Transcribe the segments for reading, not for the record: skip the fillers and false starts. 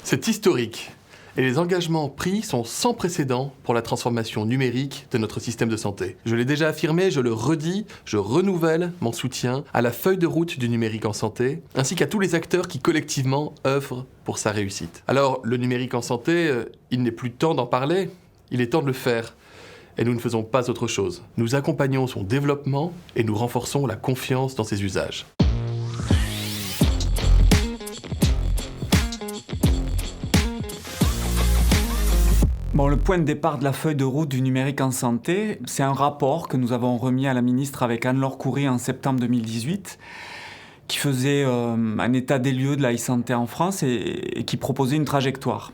C'est historique. Et les engagements pris sont sans précédent pour la transformation numérique de notre système de santé. Je l'ai déjà affirmé, je le redis, je renouvelle mon soutien à la feuille de route du numérique en santé, ainsi qu'à tous les acteurs qui collectivement œuvrent pour sa réussite. Alors, le numérique en santé, il n'est plus temps d'en parler, il est temps de le faire. Et nous ne faisons pas autre chose. Nous accompagnons son développement et nous renforçons la confiance dans ses usages. Bon, le point de départ de la feuille de route du numérique en santé, c'est un rapport que nous avons remis à la ministre avec Anne-Laure Coury en septembre 2018, qui faisait un état des lieux de la e-santé en France et qui proposait une trajectoire.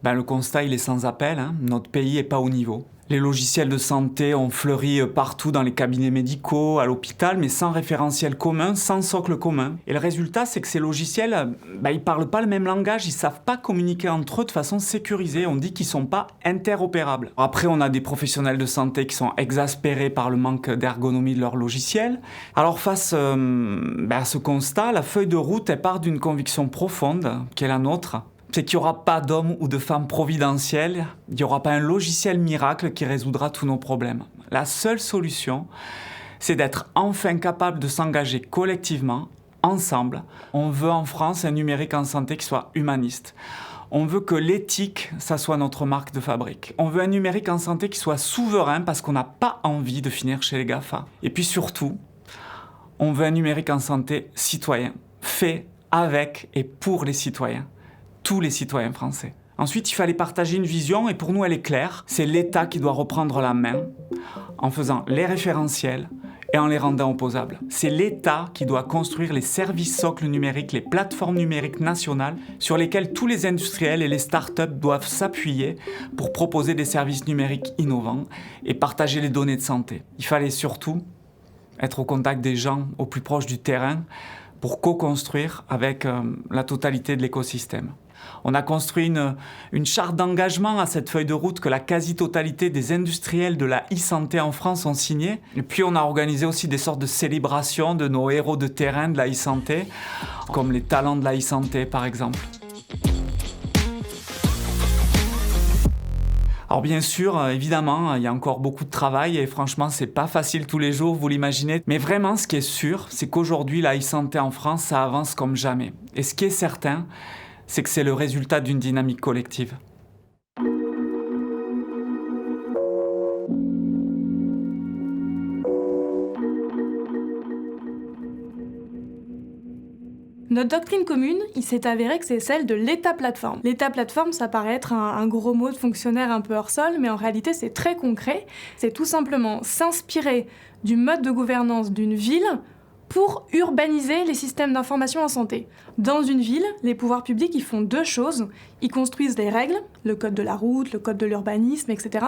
Le constat, il est sans appel, notre pays n'est pas au niveau. Les logiciels de santé ont fleuri partout dans les cabinets médicaux, à l'hôpital, mais sans référentiel commun, sans socle commun. Et le résultat, c'est que ces logiciels, ils parlent pas le même langage, ils savent pas communiquer entre eux de façon sécurisée. On dit qu'ils sont pas interopérables. Après, on a des professionnels de santé qui sont exaspérés par le manque d'ergonomie de leurs logiciels. Alors face à ce constat, la feuille de route, elle part d'une conviction profonde, qui est la nôtre. C'est qu'il n'y aura pas d'homme ou de femme providentiel, il n'y aura pas un logiciel miracle qui résoudra tous nos problèmes. La seule solution, c'est d'être enfin capable de s'engager collectivement, ensemble. On veut en France un numérique en santé qui soit humaniste. On veut que l'éthique, ça soit notre marque de fabrique. On veut un numérique en santé qui soit souverain parce qu'on n'a pas envie de finir chez les GAFA. Et puis surtout, on veut un numérique en santé citoyen, fait avec et pour les citoyens. Tous les citoyens français. Ensuite, il fallait partager une vision et pour nous, elle est claire. C'est l'État qui doit reprendre la main en faisant les référentiels et en les rendant opposables. C'est l'État qui doit construire les services socles numériques, les plateformes numériques nationales sur lesquelles tous les industriels et les startups doivent s'appuyer pour proposer des services numériques innovants et partager les données de santé. Il fallait surtout être au contact des gens, au plus proche du terrain, pour co-construire avec la totalité de l'écosystème. On a construit une charte d'engagement à cette feuille de route que la quasi-totalité des industriels de la e-santé en France ont signée. Et puis on a organisé aussi des sortes de célébrations de nos héros de terrain de la e-santé, comme les talents de la e-santé par exemple. Alors bien sûr, évidemment, il y a encore beaucoup de travail et franchement, c'est pas facile tous les jours, vous l'imaginez. Mais vraiment, ce qui est sûr, c'est qu'aujourd'hui, la e-santé en France, ça avance comme jamais. Et ce qui est certain, c'est que c'est le résultat d'une dynamique collective. Notre doctrine commune, il s'est avéré que c'est celle de l'État-plateforme. L'État-plateforme, ça paraît être un gros mot de fonctionnaire un peu hors sol, mais en réalité, c'est très concret. C'est tout simplement s'inspirer du mode de gouvernance d'une ville pour urbaniser les systèmes d'information en santé. Dans une ville, les pouvoirs publics, ils font deux choses. Ils construisent des règles, le code de la route, le code de l'urbanisme, etc.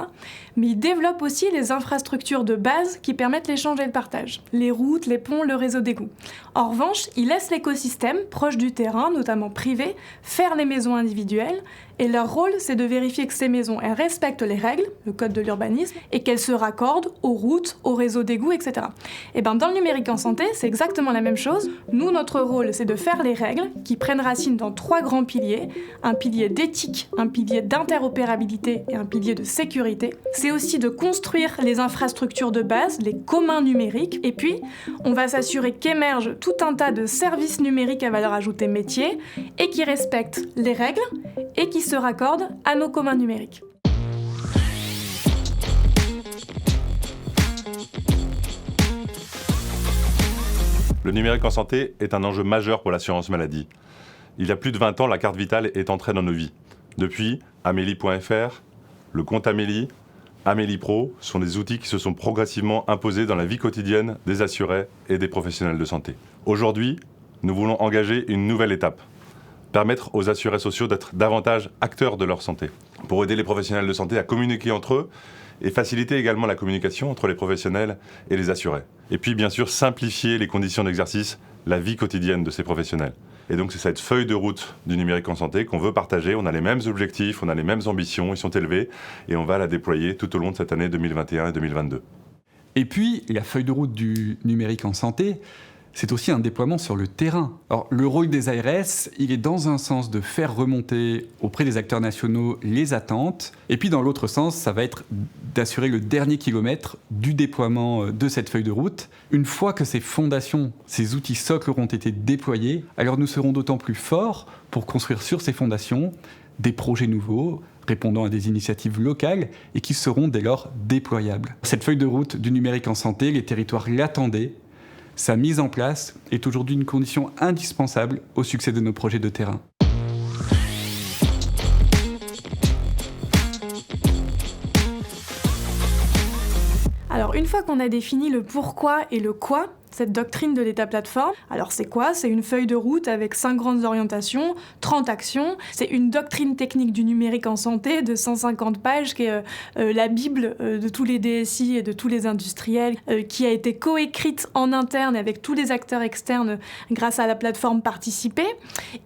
Mais ils développent aussi les infrastructures de base qui permettent l'échange et le partage. Les routes, les ponts, le réseau d'égouts. En revanche, ils laissent l'écosystème, proche du terrain, notamment privé, faire les maisons individuelles. Et leur rôle, c'est de vérifier que ces maisons, elles respectent les règles, le code de l'urbanisme, et qu'elles se raccordent aux routes, aux réseaux d'égouts, etc. Et dans le numérique en santé, c'est exactement la même chose. Nous, notre rôle, c'est de faire les règles qui prennent racine dans trois grands piliers. Un pilier d'éthique, un pilier d'interopérabilité et un pilier de sécurité. C'est aussi de construire les infrastructures de base, les communs numériques. Et puis, on va s'assurer qu'émergent tout un tas de services numériques à valeur ajoutée métier et qui respectent les règles et qui se raccordent à nos communs numériques. Le numérique en santé est un enjeu majeur pour l'assurance maladie. Il y a plus de 20 ans, la carte vitale est entrée dans nos vies. Depuis, Amélie.fr, le compte Amélie, Amélie Pro sont des outils qui se sont progressivement imposés dans la vie quotidienne des assurés et des professionnels de santé. Aujourd'hui, nous voulons engager une nouvelle étape. Permettre aux assurés sociaux d'être davantage acteurs de leur santé, pour aider les professionnels de santé à communiquer entre eux et faciliter également la communication entre les professionnels et les assurés. Et puis bien sûr simplifier les conditions d'exercice, la vie quotidienne de ces professionnels. Et donc c'est cette feuille de route du numérique en santé qu'on veut partager. On a les mêmes objectifs, on a les mêmes ambitions, ils sont élevés et on va la déployer tout au long de cette année 2021 et 2022. Et puis la feuille de route du numérique en santé, c'est aussi un déploiement sur le terrain. Alors, le rôle des ARS, il est dans un sens de faire remonter auprès des acteurs nationaux les attentes, et puis dans l'autre sens, ça va être d'assurer le dernier kilomètre du déploiement de cette feuille de route. Une fois que ces fondations, ces outils socles auront été déployés, alors nous serons d'autant plus forts pour construire sur ces fondations des projets nouveaux, répondant à des initiatives locales et qui seront dès lors déployables. Cette feuille de route du numérique en santé, les territoires l'attendaient. Sa mise en place est aujourd'hui une condition indispensable au succès de nos projets de terrain. Alors une fois qu'on a défini le pourquoi et le quoi, cette doctrine de l'État plateforme, alors c'est quoi? C'est une feuille de route avec 5 grandes orientations, 30 actions. C'est une doctrine technique du numérique en santé de 150 pages qui est la bible de tous les DSI et de tous les industriels, qui a été coécrite en interne avec tous les acteurs externes grâce à la plateforme participée.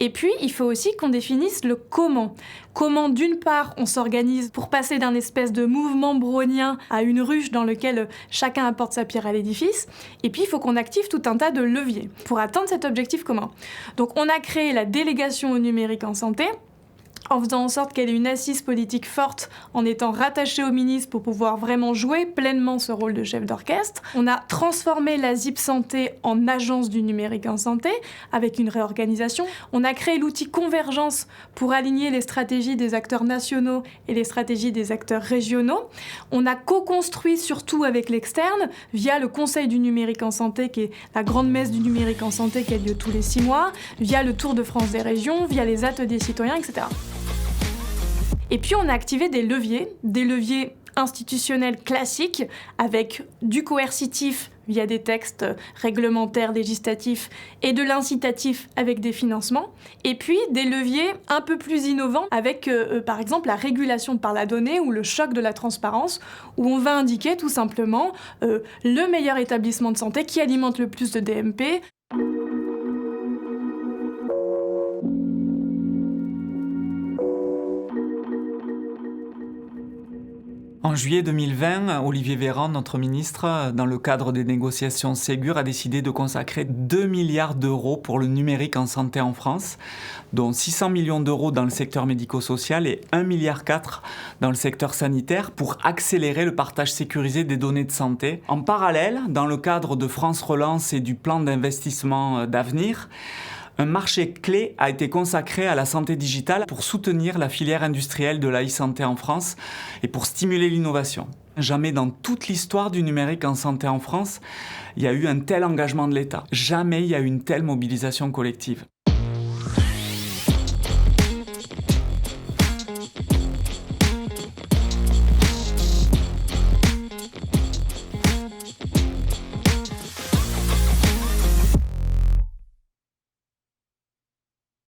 Et puis il faut aussi qu'on définisse le comment. Comment, d'une part, on s'organise pour passer d'un espèce de mouvement brownien à une ruche dans lequel chacun apporte sa pierre à l'édifice. Et puis, il faut qu'on active tout un tas de leviers pour atteindre cet objectif commun. Donc, on a créé la délégation au numérique en santé, en faisant en sorte qu'elle ait une assise politique forte, en étant rattachée au ministre pour pouvoir vraiment jouer pleinement ce rôle de chef d'orchestre. On a transformé la ZIP Santé en agence du numérique en santé, avec une réorganisation. On a créé l'outil Convergence pour aligner les stratégies des acteurs nationaux et les stratégies des acteurs régionaux. On a co-construit surtout avec l'externe, via le Conseil du numérique en santé, qui est la grande messe du numérique en santé qui a lieu tous les 6 mois, via le Tour de France des régions, via les ateliers citoyens, etc. Et puis on a activé des leviers institutionnels classiques avec du coercitif via des textes réglementaires, législatifs et de l'incitatif avec des financements. Et puis des leviers un peu plus innovants avec par exemple la régulation par la donnée ou le choc de la transparence où on va indiquer tout simplement le meilleur établissement de santé qui alimente le plus de DMP. En juillet 2020, Olivier Véran, notre ministre, dans le cadre des négociations Ségur, a décidé de consacrer 2 milliards d'euros pour le numérique en santé en France, dont 600 millions d'euros dans le secteur médico-social et 1,4 milliard dans le secteur sanitaire pour accélérer le partage sécurisé des données de santé. En parallèle, dans le cadre de France Relance et du plan d'investissement d'avenir, un marché clé a été consacré à la santé digitale pour soutenir la filière industrielle de la e-santé en France et pour stimuler l'innovation. Jamais dans toute l'histoire du numérique en santé en France, il y a eu un tel engagement de l'État. Jamais il y a eu une telle mobilisation collective.